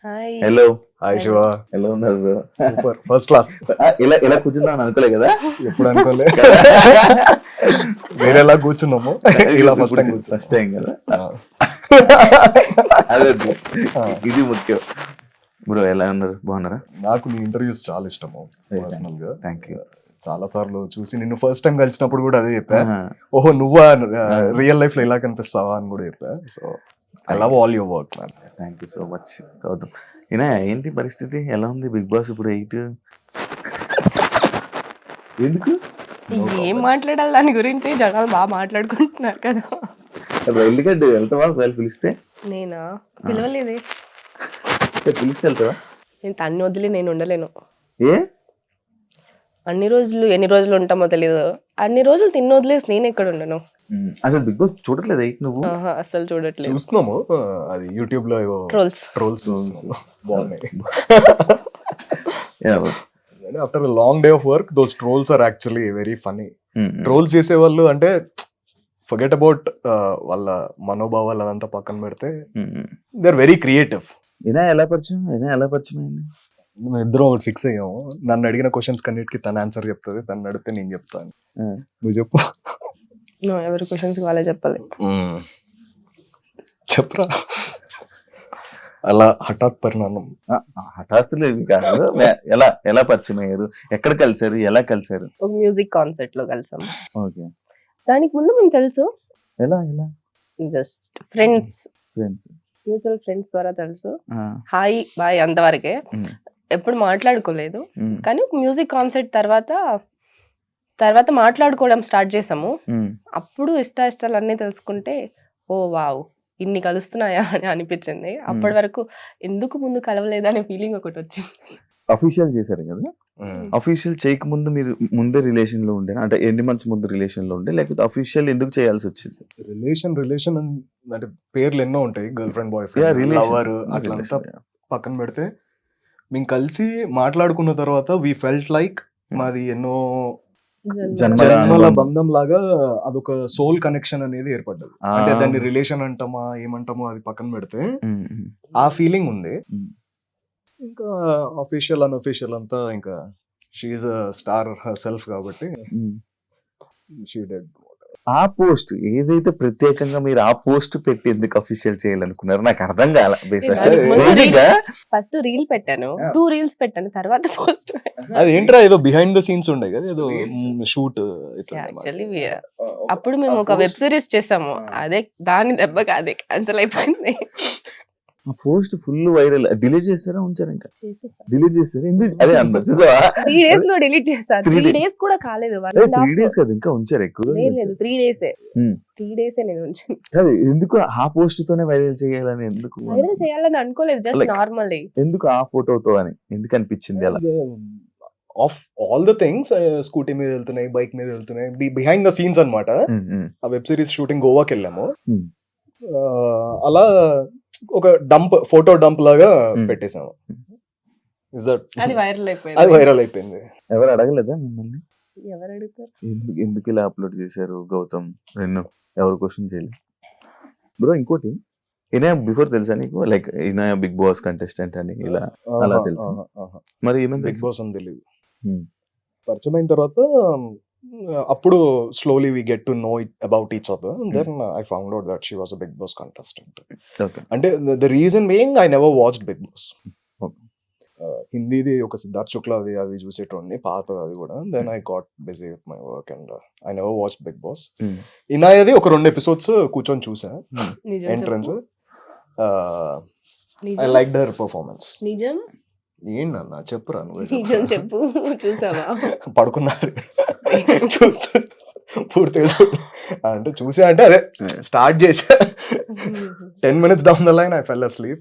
Hi. Hello hi Shiva, ఎలా ఉన్నారు bro? Super, first class. ఇలా కూర్చుందాం అనుకోలే కదా. ఎప్పుడు అనుకోలే, వేరేలా కూర్చున్నాము, ఇలా ఫస్ట్ టైం కదా. అదే ఇది ముఖ్యం. బ్రో ఎలా ఉన్నారు, బాగున్నారా? నాకు నీ ఇంటర్వ్యూస్ చాలా ఇష్టము పర్సనల్ గా. Thank you. చాలా సార్లు చూసి నిన్ను ఫస్ట్ టైం కలిసినప్పుడు కూడా అదే చెప్పా, ఓహో నువ్వా రియల్ లైఫ్ లో ఇలా కనిపిస్తావా అని కూడా చెప్పా. So I love all your work man. Thank you so much. Gautam, ఈయన ఏంటి పరిస్థితి, ఎలా ఉంది బిగ్ బాస్ ఇప్పుడు 8? ఎందుకు ఏం మాట్లాడాలి దాని గురించి? జనాలు బాగా మాట్లాడుకుంటున్నారు కదా. ఎందుకంటే వెళ్తావా ఒకవేళ పిలిస్తే? నేనా? పిలవలేదే. పిలిస్తే వెళ్తావా? నేను తన్ని వదిలి నేను ఉండలేను. ఏ అన్ని రోజులు ఎన్ని రోజులు ఉంటామో తెలీదు, అన్ని రోజులు తిన్న వదిలేసి నేను ఎక్కడ ఉండను. అసలు బిగ్ బాస్ చూడట్లేదు 8 నువ్వు? అసలు చూడట్లేదు. చూస్తున్నాము, అది యూట్యూబ్ లో ట్రోల్స్ బాగున్నాయి. Yeah, bro. After long day of work those trolls are actually very funny. Trolls చేసేవాళ్ళు అంటే ఫర్గెట్ అబౌట్ వాళ్ళ మనోభావాలు అదంతా పక్కన పెడితే దే ఆర్ వెరీ క్రియేటివ్. ఈయన ఎలా పరిచయం అయింది? మేము ఇద్దరం ఒకటి ఫిక్స్ అయ్యాము. నన్ను అడిగిన క్వశ్చన్స్ కన్నిటికి తన ఆన్సర్ చెప్తుంది, తను అడిగితే నేను చెప్తాను. నువ్వు చెప్పు. ఎవరి క్వశ్చన్స్ వాళ్ళే చెప్పాలి. చెప్పరా. అలా హఠాత్ పరిణామం. హఠాత్తులు ఇవి కాదు. ఎలా పరిచయం అయ్యారు, ఎక్కడ కలిసారు, ఎలా కలిసారు? ఒక మ్యూజిక్ కాన్సర్ట్ లో కలిసాం. ఓకే. దానికి ముందు మేము తెలుసు, ఎలా just friends, friends, mutual friends ద్వారా తెలుసు. హాయ్ బాయ్ అంతవరకే, ఎప్పుడు మాట్లాడుకోలేదు. కానీ ఒక మ్యూజిక్ కాన్సర్ట్ తర్వాత మాట్లాడుకోవడం స్టార్ట్ చేసాము. అప్పుడు ఇష్టాలు అన్నీ తెలుసుకుంటే ఓ వావ్ ఇన్ని కలుస్తున్నాయా అని అనిపించింది. అప్పటి వరకు ఎందుకు ముందు కలవలేదనే ఫీలింగ్ ఒకటి వచ్చింది. అఫీషియల్ చేశారు కదా. అఫీషియల్ చేయక ముందు మీరు ముందే రిలేషన్ లో ఉండే, అంటే ఎన్ని మంత్స్ ముందు రిలేషన్ లో ఉండే, లేకపోతే అఫీషియల్ ఎందుకు చేయాల్సి వచ్చింది? రిలేషన్ అంటే పేర్లు ఎన్నో ఉంటాయి, girl friend, boy friend, lover, అట్లంతా పక్కన పెడితే మేము కలిసి మాట్లాడుకున్న తర్వాత వి ఫెల్ట్ లైక్ మాది ఎన్నో జన్మల బంధం లాగా అదొక సోల్ కనెక్షన్ అనేది ఏర్పడ్డది. అంటే దాన్ని రిలేషన్ అంటామా ఏమంటామో అది పక్కన పెడితే ఆ ఫీలింగ్ ఉంది. ఇంకా అఫీషియల్ అన్అఫీషియల్ అంతా ఇంకా she is a star her self కాబట్టి షీ డెడ్. ఆ పోస్ట్ ఏదైతే ప్రత్యేకంగా మీరు ఆ పోస్ట్ పెట్టి ఎందుకు అఫీషియల్ చేయాలనుకున్నారు నాకు అర్థం కాల. ఫస్ట్ రీల్ పెట్టాను, 2 రీల్స్ పెట్టాను, తర్వాత పోస్ట్. అది ఏంట్రా ఏదో బిహైండ్ ద సీన్స్ ఉండే కదా, ఏదో షూట్. యాక్చువల్లీ అప్పుడు మేము ఒక వెబ్ సిరీస్ చేసాము, అదే దాని దెబ్బకి అదే క్యాన్సిల్ అయిపోయింది. ఆ పోస్ట్ ఫుల్ వైరల్. డిలీట్ చేస్తారా ఉంచారు? ఇంకా డిలీట్ చేస్తారు ఎందుకు? అదే అన్నారు చూసావా, 3 days లో డిలీట్ చేశారు. 3 days కూడా కాలేదు, 3 days కదా ఇంకా ఉంచారు ఎక్కువ. లేదు 3 days 3 days నేను ఉంచాను. అదే ఎందుకు ఆ పోస్ట్ తోనే వైరల్ చేయాలని, ఎందుకు వైరల్ చేయాలని అనుకోలేదు, జస్ట్ నార్మల్లీ. ఎందుకు ఆ ఫోటోతో అని ఎందుకు అనిపించింది అలా? Of all the things, scooty మీద వెళ్తున్నాయి, బైక్ మీద వెళ్తున్నాయి, బిహైండ్ ద సీన్స్ అన్నమాట. ఆ వెబ్ సిరీస్ షూటింగ్ గోవాకి వెళ్ళాము. అలా ఒక ఫోటో డంప్ లాగా పెట్టేసాము. అది వైరల్ అయిపోయింది. ఎవరు అడగలేదా మిమ్మల్ని? ఎవరు అడుగుతారు ఎందుకు ఇలా అప్లోడ్ చేశారు గౌతమ్? ఎవరు క్వశ్చన్ చేయలేదు బ్రో. ఇంకోటి, ఈయన బిఫోర్ తెలుసా నీకు, లైక్ ఈయన బిగ్ బాస్ కంటెస్టెంట్ అని ఇలా అలా తెలుసు? మరి ఏమైనా బిగ్ బాస్ అని తెలియదు. పరిచయం అయిన తర్వాత అప్పుడు slowly we get to know about each other. Then I found out that she was a Bigg Boss contestant. అంటే the reason being I never watched Bigg Boss. హిందీది ఒక సిద్ధార్థ్ శుక్లాది అవి చూసేటోండి, పాతది అది కూడా. Then I got busy with my work and I never watched Bigg Boss. ఇనాయది ఒక 2 episodes కూర్చొని చూసా, entrance. I like their performance. నిజం ఏంటన్నా చెప్పురా నువ్వు. నిజం చెప్పు, చూసావా? పడుకున్నారు పూర్తిగా అంటే చూసా అంటే అదే స్టార్ట్ చేసా 10 minutes down the line I fell asleep.